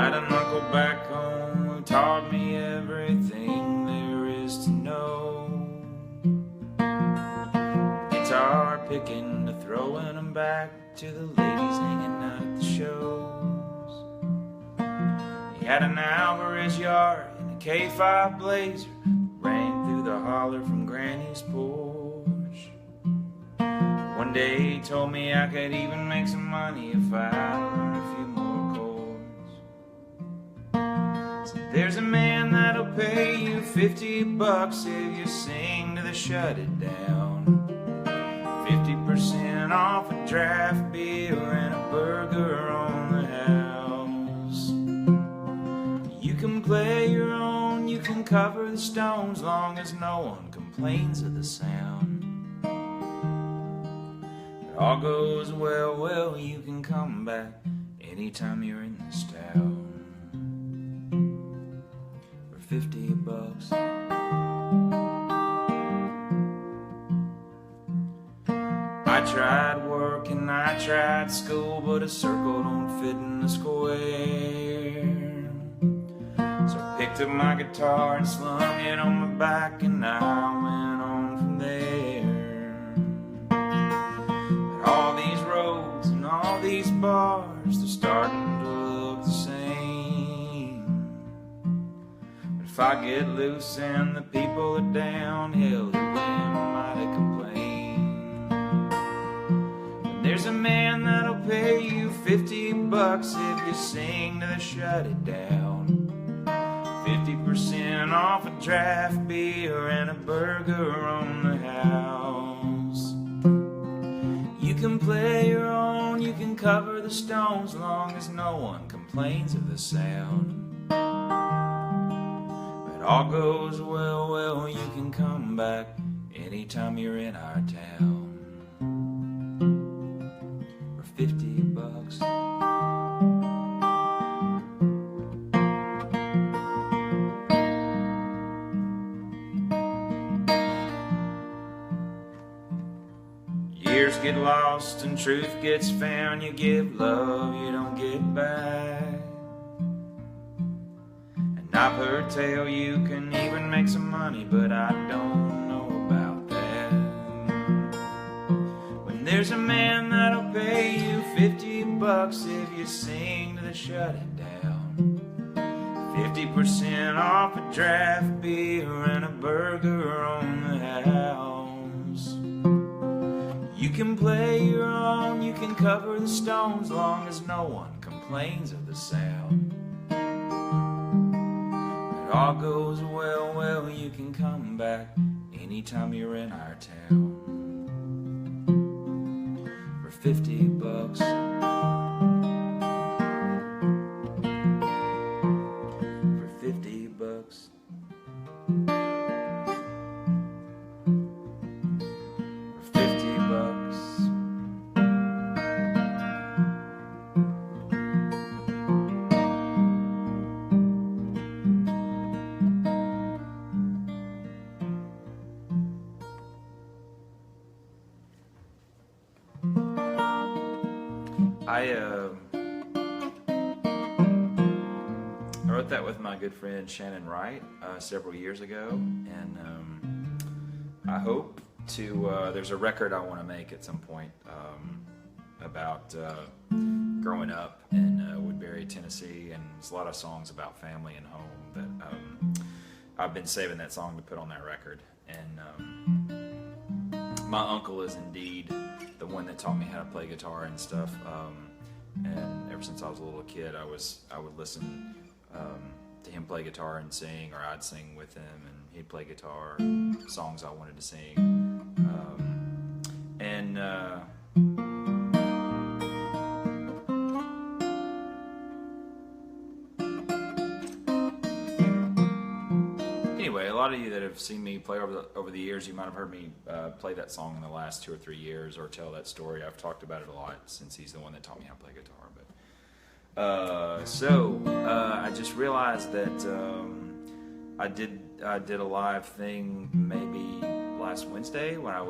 had an uncle back home who taught me everything there is to know. Guitar picking to throwing them back to the ladies hanging out at the shows. He had an Alvarez yard and a K5 Blazer, rang through the holler from Granny's porch. One day he told me I could even make some money if I learned a few more chords. So there's a man that'll pay you $50 if you sing to the Shut It Down. 50% off a draft beer and a burger on the house. You can play your own, you can cover the Stones, long as no one complains of the sound. It all goes well, well, you can come back anytime you're in this town. For $50. I tried work and I tried school, but a circle don't fit in a square. So I picked up my guitar and slung it on my back, and I went on from there. But all these roads and all these bars, they're starting to look the same. But if I get loose and the people are down, hell, who am I to complain? There's a man that'll pay you $50 if you sing to the Shut It Down. 50% off a draft beer and a burger on the house. You can play your own, you can cover the Stones, long as no one complains of the sound. But all goes well, well, you can come back anytime you're in our town. $50. Years get lost and truth gets found. You give love, you don't get back. And I've heard tell you can even make some money, but I don't know about that. When there's a man that'll pay you $50 if you sing to the Shut It Down. 50% off a draft beer and a burger on the house. You can play your own, you can cover the Stones, long as no one complains of the sound. It all goes well, well, you can come back anytime you're in our town. For $50. For $50. I wrote that with my good friend Shannon Wright several years ago, and I hope to, there's a record I want to make at some point about growing up in Woodbury, Tennessee, and there's a lot of songs about family and home that I've been saving that song to put on that record. And my uncle is indeed the one that taught me how to play guitar and stuff. And ever since I was a little kid, I would listen to him play guitar and sing, or I'd sing with him, and he'd play guitar, songs I wanted to sing. Anyway, a lot of you that have seen me play over the years, you might have heard me play that song in the last 2 or 3 years, or tell that story. I've talked about it a lot since he's the one that taught me how to play guitar. I just realized that I did a live thing maybe last Wednesday when I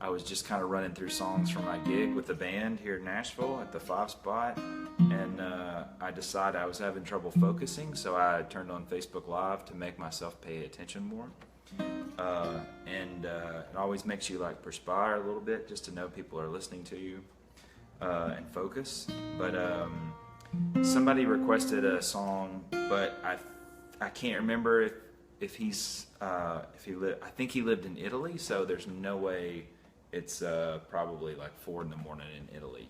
I was just kind of running through songs from my gig with the band here in Nashville at the 5 Spot, and I decided I was having trouble focusing, so I turned on Facebook Live to make myself pay attention more. It always makes you like perspire a little bit just to know people are listening to you and focus. But somebody requested a song, but I can't remember if he lived. I think he lived in Italy, so there's no way. It's probably like 4 in the morning in Italy,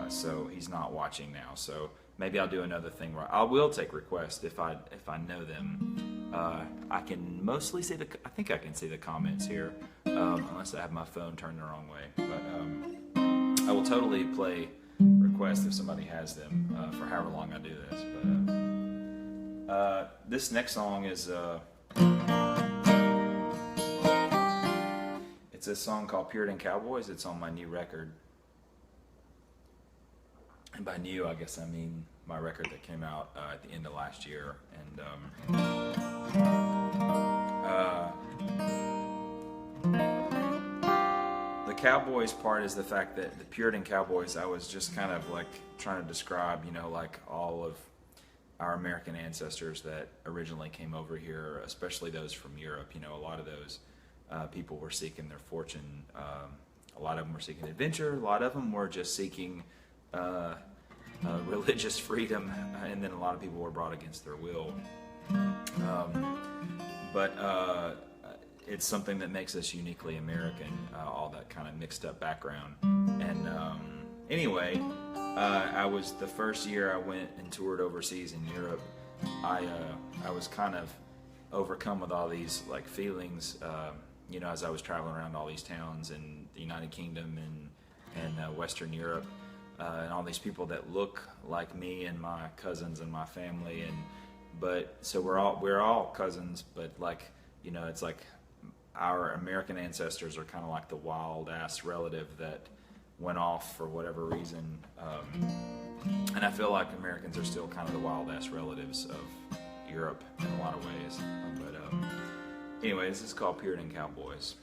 so he's not watching now. So maybe I'll do another thing where I will take requests if I know them. I can mostly see I think I can see the comments here, unless I have my phone turned the wrong way. But I will totally play requests if somebody has them for however long I do this. But this next song is. It's a song called Puritan Cowboys. It's on my new record. And by new, I guess I mean my record that came out at the end of last year. And the Cowboys part is the fact that the Puritan Cowboys, I was just kind of like trying to describe, like all of our American ancestors that originally came over here, especially those from Europe. A lot of those people were seeking their fortune. A lot of them were seeking adventure. A lot of them were just seeking religious freedom, and then a lot of people were brought against their will. But it's something that makes us uniquely American, all that kind of mixed up background. And anyway, I was the first year I went and toured overseas in Europe. I was kind of overcome with all these like feelings. As I was traveling around all these towns in the United Kingdom and Western Europe, and all these people that look like me and my cousins and my family, so we're all cousins, but it's like our American ancestors are kind of like the wild ass relative that went off for whatever reason, and I feel like Americans are still kind of the wild ass relatives of Europe in a lot of ways, but. Anyway, this is called Puritan Cowboys.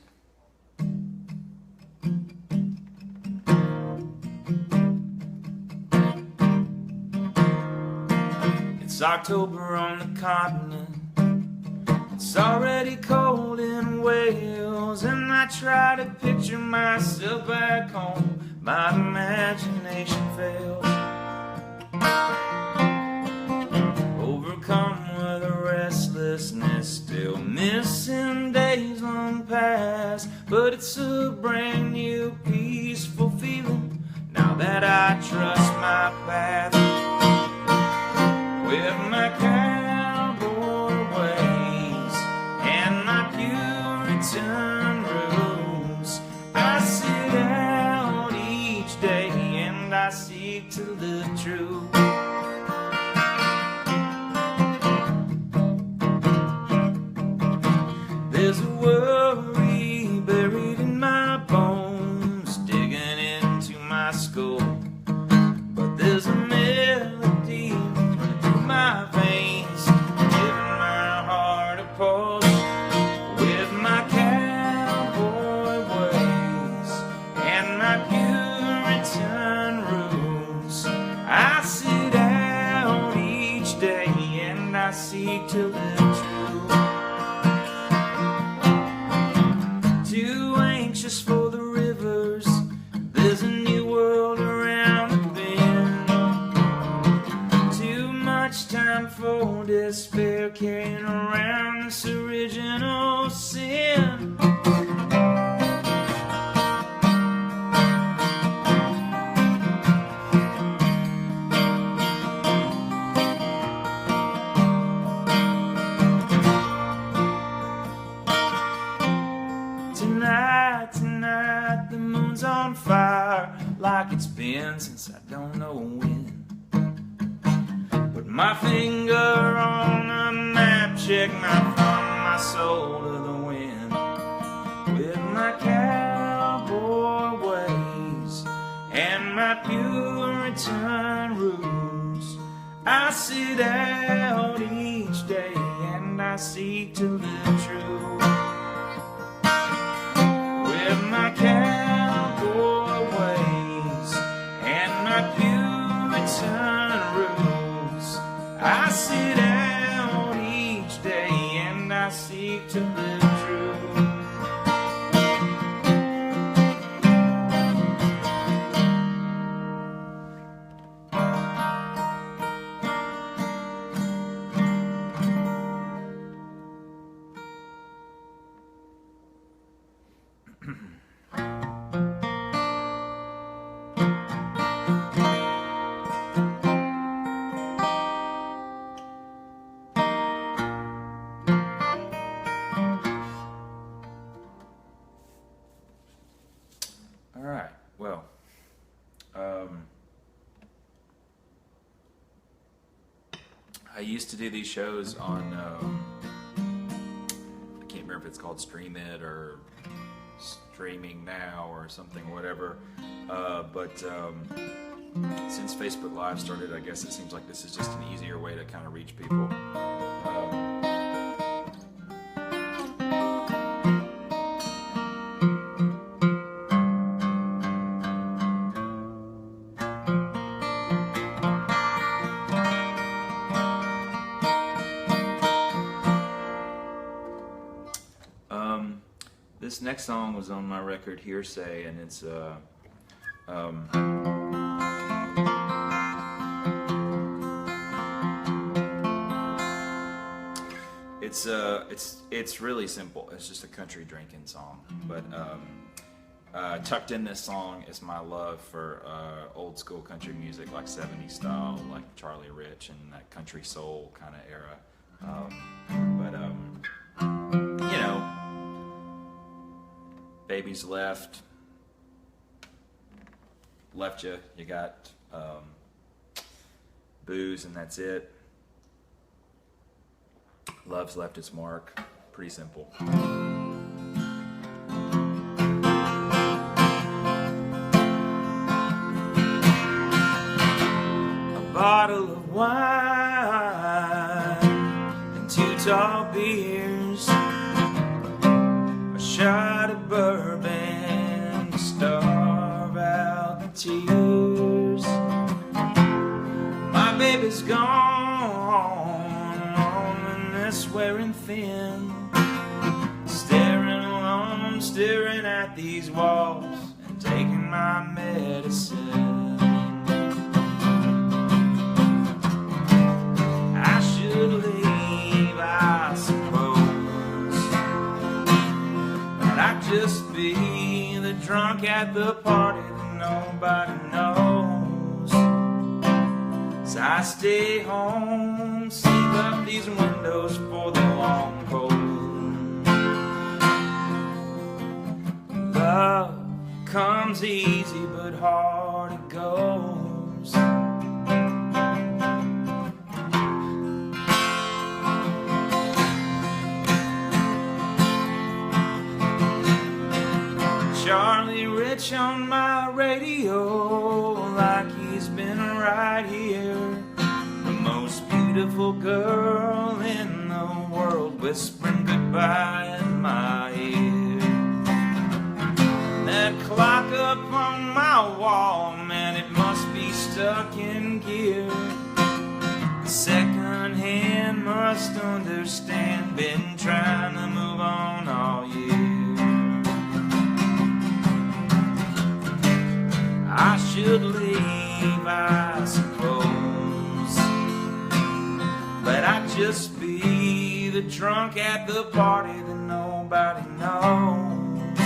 It's October on the continent. It's already cold in Wales, and I try to picture myself back home. My imagination fails. Overcome with a restlessness, still missing days long past, but it's a brand new peaceful feeling now that I trust my path. With my cowboy ways and my Puritan roots, I sit out each day and I seek to live true. There's a worry buried in my bones, digging into my skull. But there's a melody running through my veins, giving my heart a pulse. With my cowboy ways and my Puritan roots, I sit out each day and I seek to live true. Too anxious for the rivers, there's a new world around the bend. Too much time for despair, carrying around this original sin. Tonight, the moon's on fire, like it's been since I don't know when. Put my finger on the map, check my thumb, my soul to the wind. With my cowboy ways and my Puritan roots, I sit out each day and I seek to live true. With my cat seek to live true. I used to do these shows on, I can't remember if it's called Stream It or Streaming Now or something, whatever. But since Facebook Live started, I guess it seems like this is just an easier way to kind of reach people. This next song was on my record Hearsay, and it's really simple. It's just a country drinking song, but tucked in this song is my love for old school country music, like 70s style, like Charlie Rich and that country soul kind of era. You know, baby's left you. You got booze, and that's it. Love's left its mark. Pretty simple. A bottle of wine and 2 tall beers, a shot of bourbon to starve out the tears. My baby's gone, loneliness wearing thin, staring alone, staring at these walls and taking my medicine. I should leave, I suppose, but I'd just be the drunk at the party that nobody knows. So I stay home, seal up these windows for the long cold. Love comes easy, but hard it goes. Charlie Rich on my radio, like he's been right here. The most beautiful girl in the world, whispering goodbye in my ear. That clock up on my wall, man, it must be stuck in gear. The second hand must understand, been trying to move on all year. I should leave, I suppose, but I'd just be the drunk at the party that nobody knows.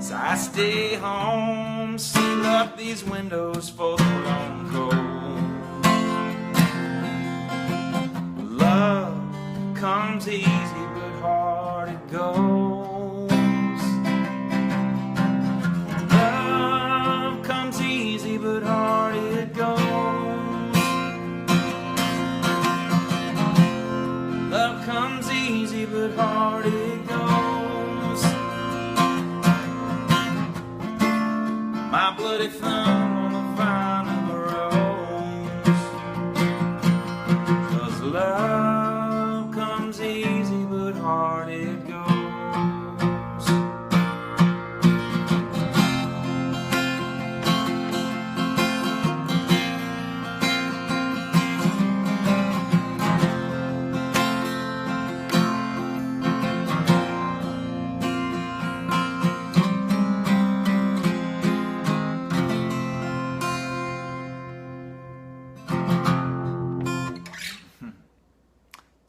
So I stay home, seal up these windows for the long cold. Love comes easy, but hard it goes. But hard it goes. Love comes easy, but hard it goes. My bloody thumb on the vine of a rose. 'Cause love comes easy, but hard it goes.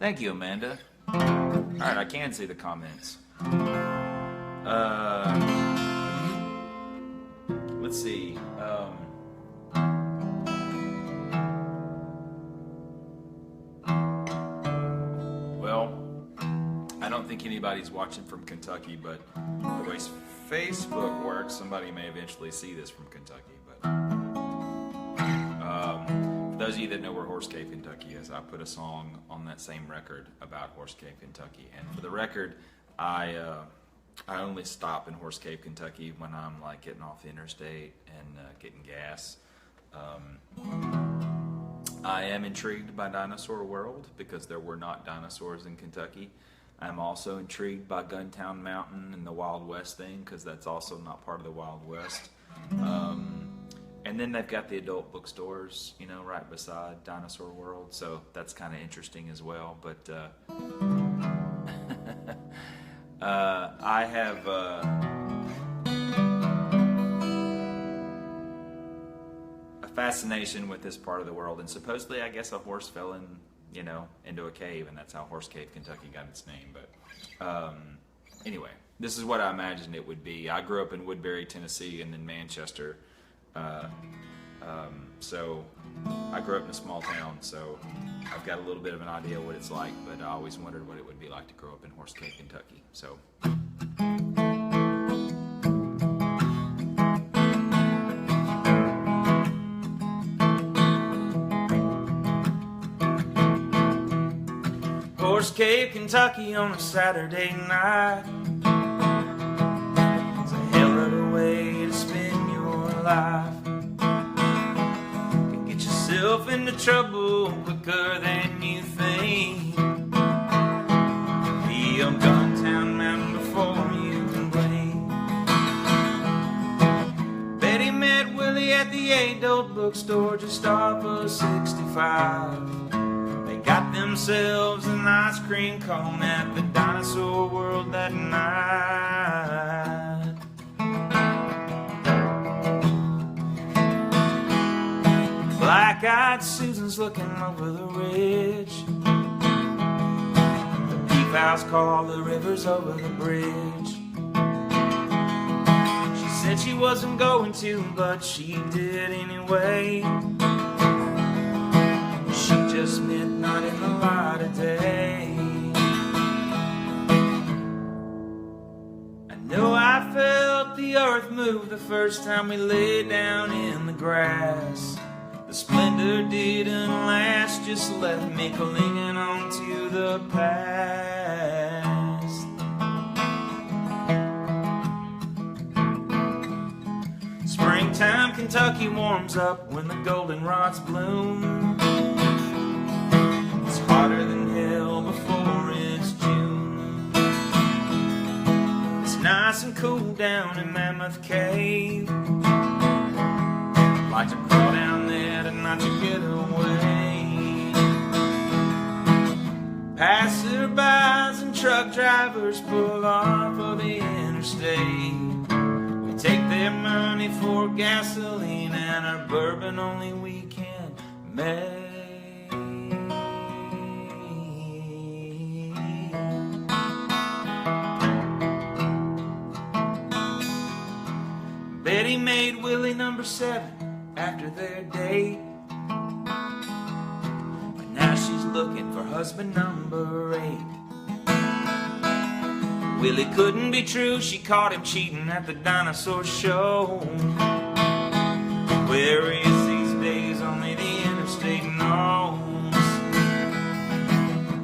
Thank you, Amanda. Alright, I can see the comments. Let's see. Well, I don't think anybody's watching from Kentucky, but the way Facebook works, somebody may eventually see this from Kentucky. But for those of you that know where Horse Cave, Kentucky is, I put a song on that same record about Horse Cave, Kentucky. And for the record, I only stop in Horse Cave, Kentucky when I'm like getting off the interstate and getting gas. I am intrigued by Dinosaur World because there were not dinosaurs in Kentucky. I'm also intrigued by Guntown Mountain and the Wild West thing because that's also not part of the Wild West. And then they've got the adult bookstores, you know, right beside Dinosaur World, so that's kind of interesting as well. But I have a fascination with this part of the world, and supposedly, I guess, a horse fell in, you know, into a cave, and that's how Horse Cave, Kentucky got its name. But anyway, this is what I imagined it would be. I grew up in Woodbury, Tennessee, and then Manchester. So I grew up in a small town, so I've got a little bit of an idea what it's like, but I always wondered what it would be like to grow up in Horse Cave, Kentucky. So Horse Cave, Kentucky on a Saturday night. It's a hell of a way to spend your life. Yourself into trouble quicker than you think. Be on Guntown Mountain before you can blink. Betty met Willie at the adult bookstore just off of 65. They got themselves an ice cream cone at the Dinosaur World that night. Black-eyed Susan's looking over the ridge. The beef house called the river's over the bridge. She said she wasn't going to, but she did anyway. She just meant not in the light of day. I know I felt the earth move the first time we lay down in the grass. The splendor didn't last, just left me clinging on to the past. Springtime Kentucky warms up when the goldenrods bloom. It's hotter than hell before it's June. It's nice and cool down in Mammoth Cave. Like to crawl down there tonight to get away. Passerbys and truck drivers pull off of the interstate. We take their money for gasoline and our bourbon only we can make. Betty made Willie number 7 after their date, but now she's looking for husband number 8. Willie couldn't be true, she caught him cheating at the dinosaur show. Where he is these days only the interstate knows.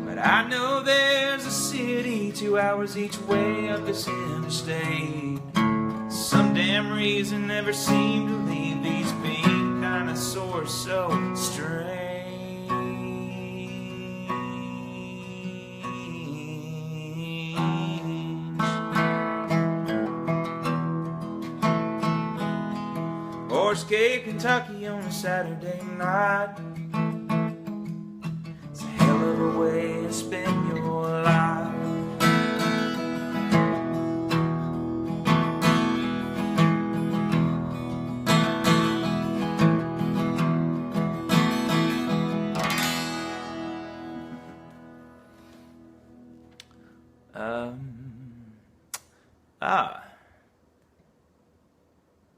But I know there's a city 2 hours each way up this interstate. Some damn reason never seemed to leave these pink dinosaurs so strange. Horse Cave, Kentucky on a Saturday night. It's a hell of a way to spend your life.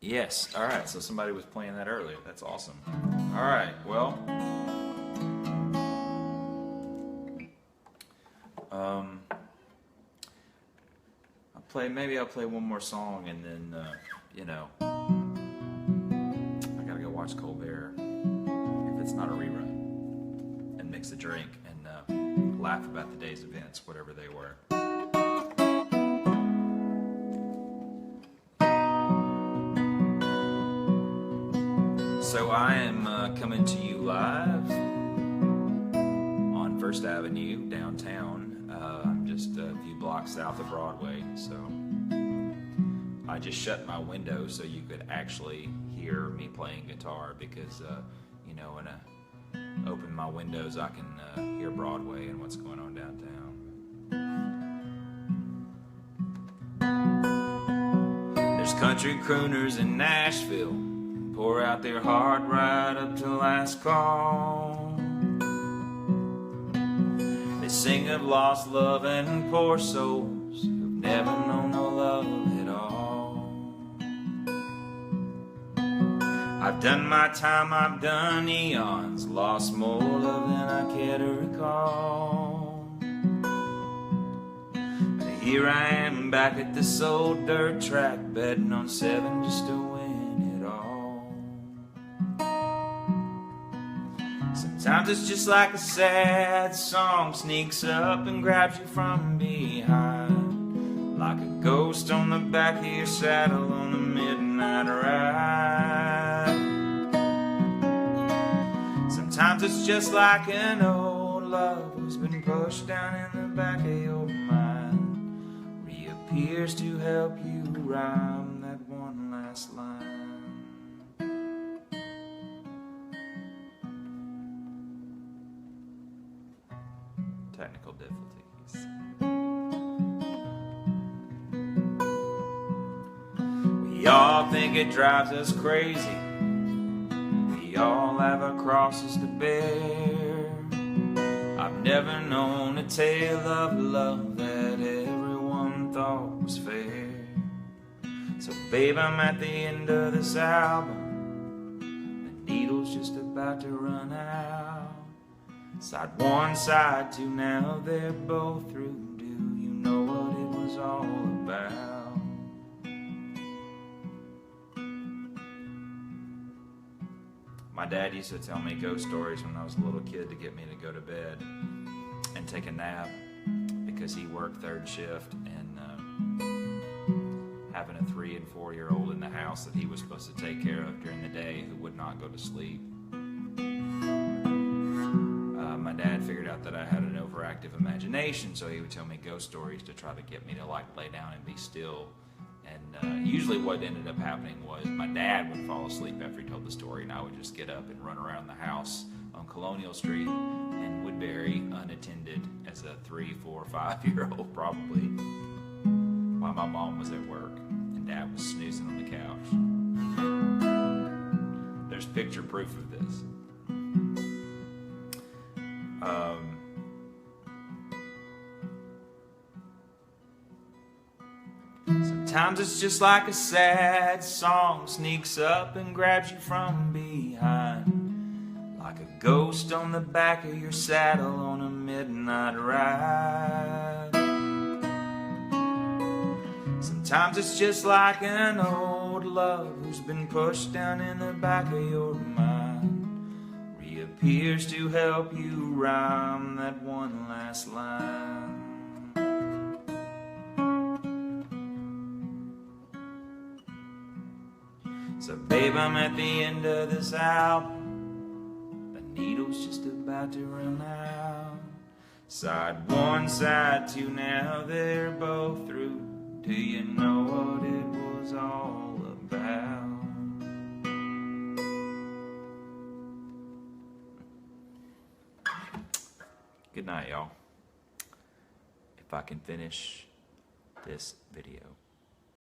Yes. All right. So somebody was playing that earlier. That's awesome. All right. Well, I'll play one more song, and then I gotta go watch Colbert if it's not a rerun, and mix a drink and laugh about the day's events, whatever they were. So I am coming to you live on First Avenue downtown. I'm just a few blocks south of Broadway, so I just shut my window so you could actually hear me playing guitar, because when I open my windows I can hear Broadway and what's going on downtown. There's country crooners in Nashville, pour out their heart right up to last call. They sing of lost love and poor souls who've never known no love at all. I've done my time, I've done eons, lost more love than I care to recall. But here I am back at this old dirt track, betting on 7 just to win it all. Sometimes it's just like a sad song, sneaks up and grabs you from behind, like a ghost on the back of your saddle on a midnight ride. Sometimes it's just like an old love who's been pushed down in the back of your mind, reappears to help you rhyme that one last line. Technical difficulties. We all think it drives us crazy. We all have our crosses to bear. I've never known a tale of love that everyone thought was fair. So babe, I'm at the end of this album. The needle's just about to run out. Side 1, side 2, now they're both through. Do you know what it was all about? My dad used to tell me ghost stories when I was a little kid to get me to go to bed and take a nap, because he worked third shift, and having a 3- and 4-year-old in the house that he was supposed to take care of during the day who would not go to sleep. My dad figured out that I had an overactive imagination, so he would tell me ghost stories to try to get me to lay down and be still. And usually what ended up happening was my dad would fall asleep after he told the story, and I would just get up and run around the house on Colonial Street in Woodbury unattended as a 3, 4, 5-year-old probably, while my mom was at work and dad was snoozing on the couch. There's picture proof of this. Sometimes it's just like a sad song, sneaks up and grabs you from behind, like a ghost on the back of your saddle on a midnight ride. Sometimes it's just like an old love who's been pushed down in the back of your mind, reappears to help you rhyme that one last line. So babe, I'm at the end of this album. The needle's just about to run out. Side 1, side 2, now they're both through. Do you know what it was all about? Good night, y'all. If I can finish this video.